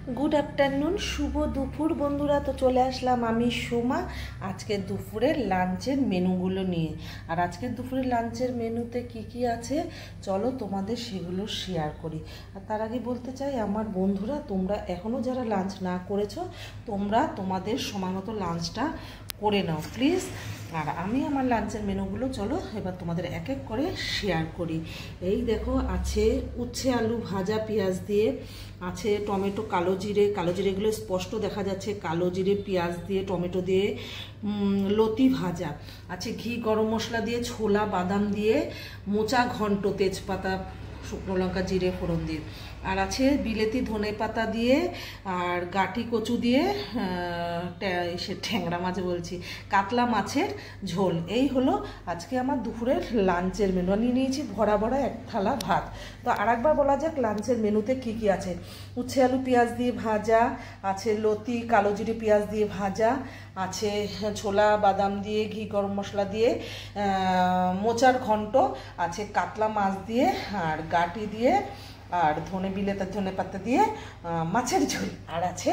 Good afternoon, শুভ দুপুর বন্ধুরা। তো চলে আসলাম আমি সোমা আজকের দুপুরের লাঞ্চের মেনুগুলো নিয়ে। আর আজকের দুপুরের লাঞ্চের মেনুতে কি আছে চলো তোমাদের সেগুলো শেয়ার করি। আর তার আগে বলতে চাই আমার বন্ধুরা, তোমরা এখনও যারা লাঞ্চ না করেছো তোমরা তোমাদের সময় মতো লাঞ্চটা করে নাও প্লিজ। আর আমি আমার লাঞ্চের মেনুগুলো চলো এবার তোমাদের এক এক করে শেয়ার করি। এই দেখো, আছে উচ্ছে আলু ভাজা পেঁয়াজ দিয়ে, আছে টমেটো কালো জিরেগুলো স্পষ্ট দেখা যাচ্ছে, কালো জিরে পেঁয়াজ দিয়ে টমেটো দিয়ে লতি ভাজা, আছে ঘি গরম মশলা দিয়ে ছোলা বাদাম দিয়ে মোচা ঘন্ট তেজপাতা শুকনো লঙ্কা জিরে ফোড়ন দিয়ে, আর আছে বিলেতি ধনে পাতা দিয়ে আর গাঁটি কচু দিয়ে সে ট্যাংরা মাছ বলছি কাতলা মাছের ঝোল। এই হলো আজকে আমার দুপুরের লাঞ্চের মেনু। নিয়ে নিয়েছি ভরা ভরা এক থালা ভাত। তো আরেকবার বলা যাক লাঞ্চের মেনুতে কি আছে। উচ্ছে আলু পেঁয়াজ দিয়ে ভাজা, আছে লতি কালো জিরে পেঁয়াজ দিয়ে ভাজা, আছে ছোলা বাদাম দিয়ে ঘি গরম মশলা দিয়ে মোচার ঘন্ট, আছে কাতলা মাছ দিয়ে আর গাঁটি দিয়ে আর বিলেতের ধনে পাতা দিয়ে মাছের ঝোল, আর আছে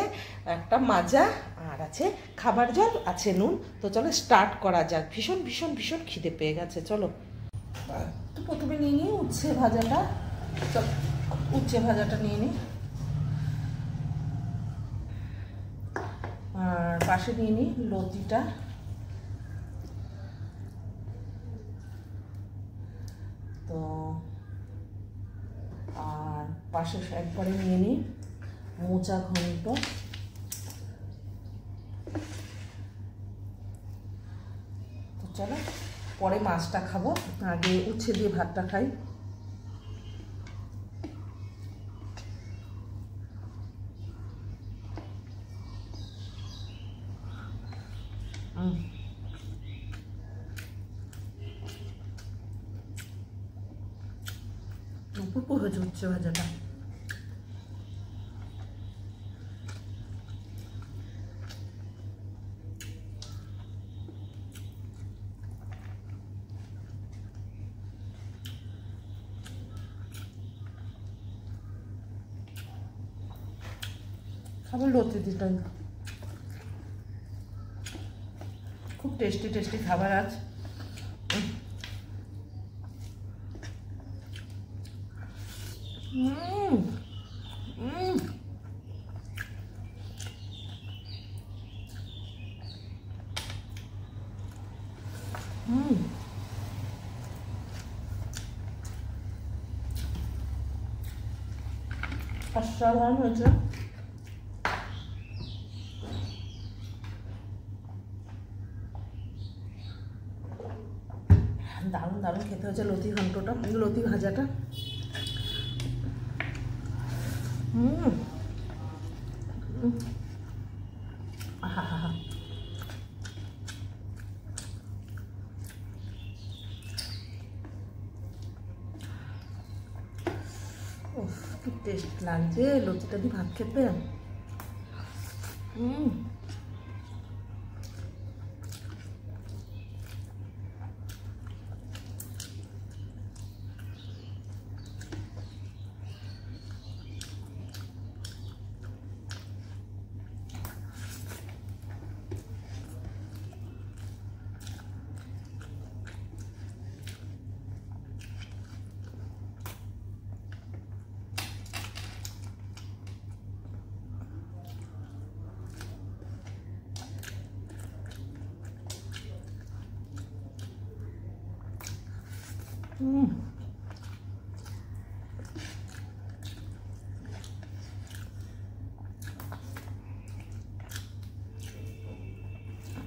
একটা মাজা, আর আছে খাবার জল, আছে নুন। তো চলো স্টার্ট করা যাক। ভীষণ ভীষণ ভীষণ খিদে পেয়ে গেছে। চলো তো প্রথমে নিয়ে নিই উচ্ছে ভাজাটা। চলো উচ্ছে ভাজাটা নিয়ে নিই, আর পাশে নিয়ে নিই লতিটা, তো আর পাশে একবারে নিয়ে নিই মোচা ঘন্ট। তো চলো পরে মাছটা খাবো, আগে উচ্ছে দিয়ে ভাতটা খাই। অপূর্ব হয়েছে উচ্ছে ভাজাটা। খাবার লতি দিতাম, খুব টেস্টি টেস্টি খাবার আজ। অসাধারণ হয়েছে। দারুণ দারুণ খেতে হয়েছে লতি ঘন্টটা, লতি ভাজাটা। আহা, কি টেস্ট লাগছে লতিটা দিয়ে ভাত খেতে।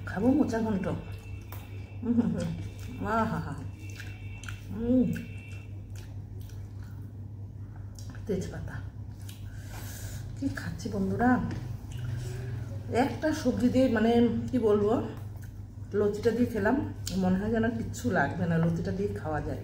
খাবো মোচা ঘন্ট। তেজপাতা কি খাচ্ছি বন্ধুরা। একটা সবজি দিয়ে মানে কি বলবো, লতিটা দিয়ে খেলাম, মনে হয় যেন কিচ্ছু লাগবে না, লতিটা দিয়ে খাওয়া যায়।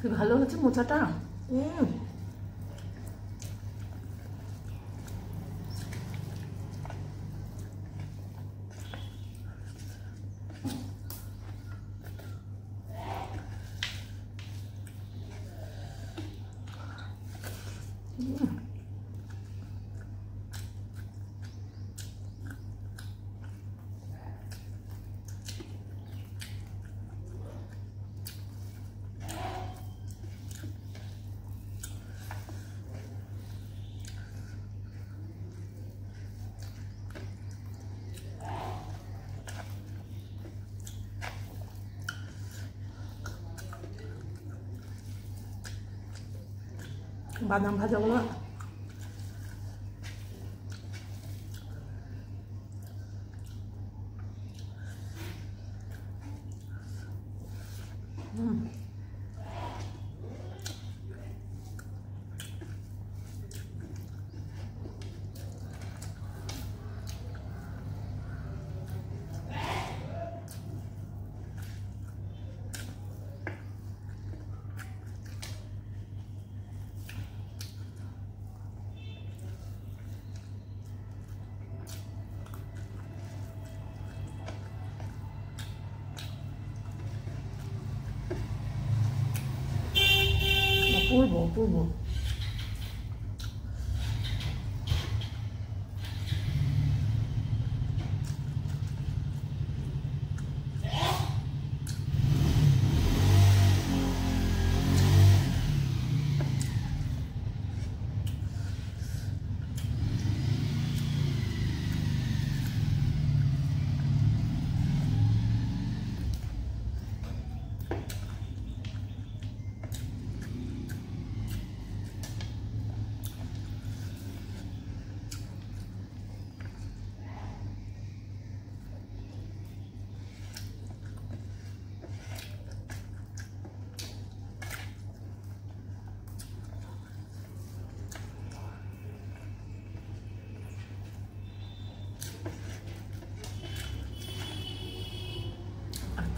কি ভালো হচ্ছে মোচাটা। বাদাম ভাজাগুলো অপূর্ব।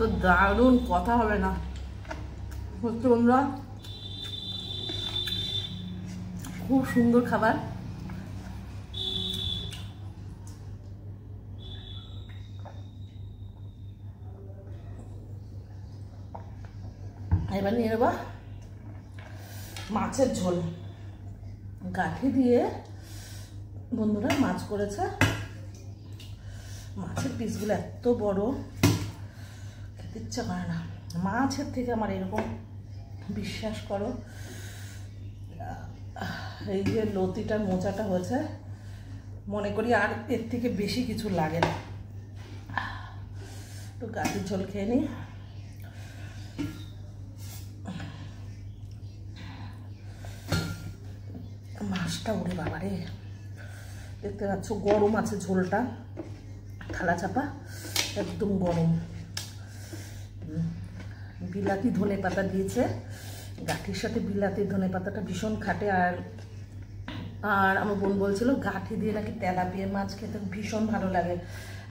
তো দারুণ কথা হবে না হচ্ছে বন্ধুরা, খুব সুন্দর খাবার। এবার নিয়ে নেব মাছের ঝোল। গাঠি দিয়ে বন্ধুরা মাছ করেছে, মাছের পিসগুলো এত বড়, খেতে ইচ্ছা করে না। মাছের থেকে আমার এরকম, বিশ্বাস করো, এই যে লতিটার মোচাটা হয়েছে, মনে করি আর এর থেকে বেশি কিছু লাগে না। একটু গাঠির ঝোল খেয়ে নিই। মাছটা ওরে বাবারে, দেখতে পাচ্ছ গরম আছে ঝোলটা, থালা চাপা একদম গরম। বিলাতি ধনে পাতা দিয়েছে, গাঠির সাথে বিলাতি ধনে পাতাটা ভীষণ খাটে। আর আমার বোন বলছিল গাঠি দিয়ে নাকি তেলাপিয়া মাছ খেতে ভীষণ ভালো লাগে।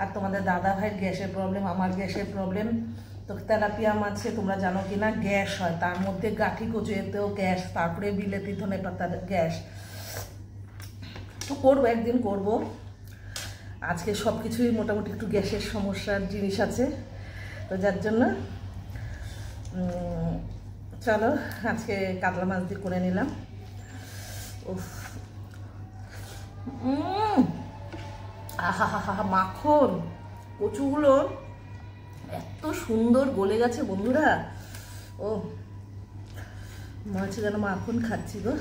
আর তোমাদের দাদা ভাইয়ের গ্যাসের প্রবলেম, আমার গ্যাসের প্রবলেম। তো তেলাপিয়া মাছে তোমরা জানো কি না গ্যাস হয়, তার মধ্যে গাঠি কচুয়েতেও গ্যাস, তারপরে বিলাতি ধনে পাতার গ্যাস। তো করবো, একদিন করব। আজকে সব কিছুই মোটামুটি একটু গ্যাসের সমস্যার জিনিস আছে, তো যার জন্য চলো আজকে কাতলা মাছ দিয়ে করে নিলাম। উফ, আহা হা হা, মাখন কচুগুলো এত সুন্দর গলে গেছে বন্ধুরা। ও মনে হচ্ছে যেন মাখন খাচ্ছি গো।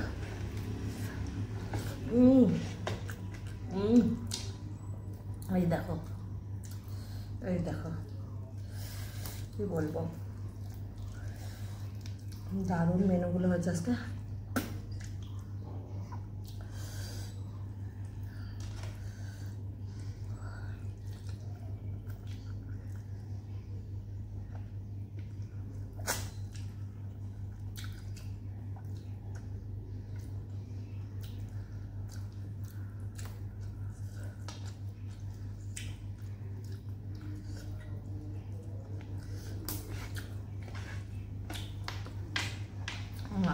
এই দেখো, এই দেখো, কি বলবো, দারুণ মেনুগুলো হয়েছে আজকে।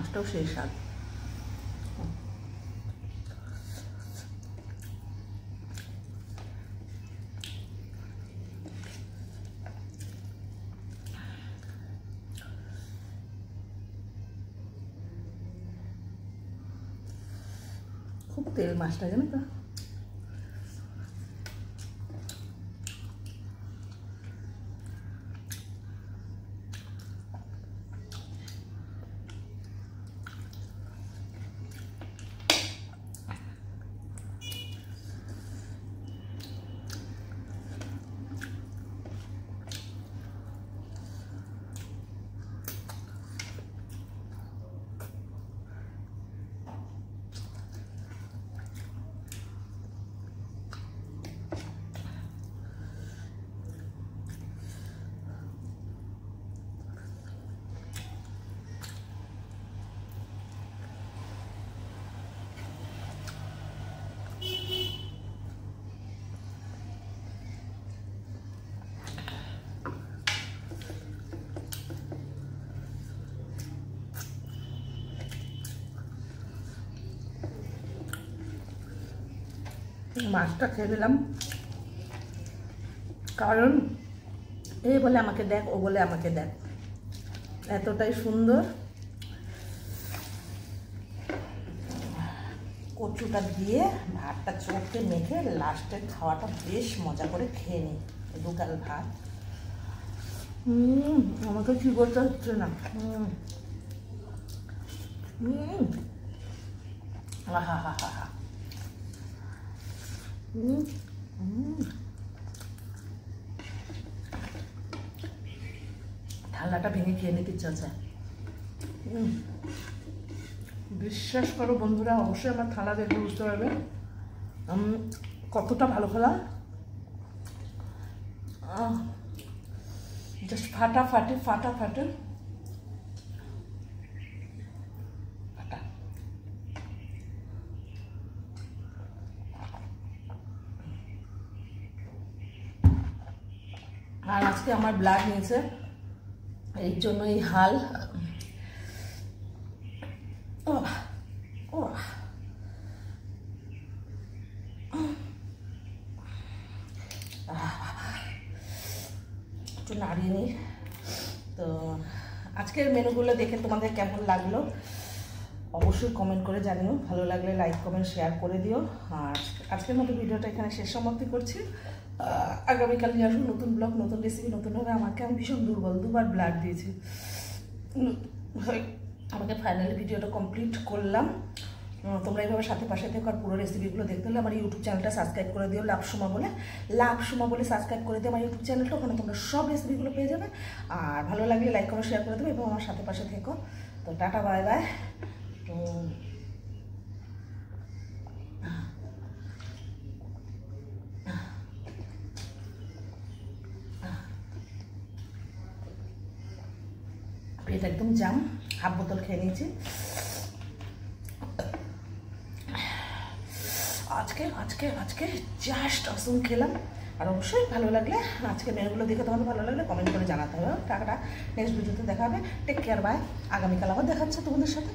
মাছটাও সেই স্বাদ। খুব তেল মাছটা, জানো তো। মাছটা খেয়ে দিলাম, কারণ এ বলে আমাকে দেখ, ও বলে আমাকে দেখ, এতটাই সুন্দর। কচুটা দিয়ে ভাতটা চোখে মেখে লাস্টে খাওয়াটা বেশ মজা করে খেয়ে নিই, দুকাল ভাত। আমাকে কি বলতে হচ্ছে না। হা হা হা হা। থালাটা ভেঙে খেয়ে নিতে ইচ্ছা আছে। বিশ্বাস করো বন্ধুরা, অবশ্যই আমার থালা দেখে বুঝতে পারবে কতটা ভালো খেলা। জাস্ট ফাটাফাটি ফাটাফাটি। আর আজকে আমার ব্লাড নিয়েছে, এই জন্যই হাল। একটু নাড়িয়ে নিই। তো আজকের মেনুগুলো দেখে তোমাদের কেমন লাগলো অবশ্যই কমেন্ট করে জানিও। ভালো লাগলে লাইক কমেন্ট শেয়ার করে দিও। আর আজকের মতো ভিডিওটা এখানে শেষ সমাপ্তি করছি। আগামীকাল নিয়ে আসুন নতুন ব্লগ, নতুন রেসিপি, নতুনভাবে। আমাকে আমি ভীষণ দুর্বল, 2বার ব্লাড দিয়েছি। আমাকে ফাইনালি ভিডিওটা কমপ্লিট করলাম। তোমরা এইভাবে সাথে পাশে থেকে আর পুরো রেসিপিগুলো দেখতে হলে আমার ইউটিউব চ্যানেলটা সাবস্ক্রাইব করে দিও, লাভসুমা বলে সাবস্ক্রাইব করে দিও আমার ইউটিউব চ্যানেলটা। ওখানে তোমরা সব রেসিপিগুলো পেয়ে যাবে। আর ভালো লাগলে লাইক করে শেয়ার করে দেবে এবং আমার সাথে পাশে থেকো। তো টাটা, বাই বাই। তো পেট একদম জাম, হাফ বোতল খেয়ে নিয়েছি আজকে আজকে আজকে জাস্ট অসম খেলাম। আর অবশ্যই ভালো লাগলে আজকে মেনুগুলো দেখে তোমাদের ভালো লাগলে কমেন্ট করে জানাতে হবে। টাকাটা নেক্সট ভিডিওতে দেখা হবে। Take care, bye. আগামীকাল আবার দেখা হচ্ছে তোমাদের সাথে।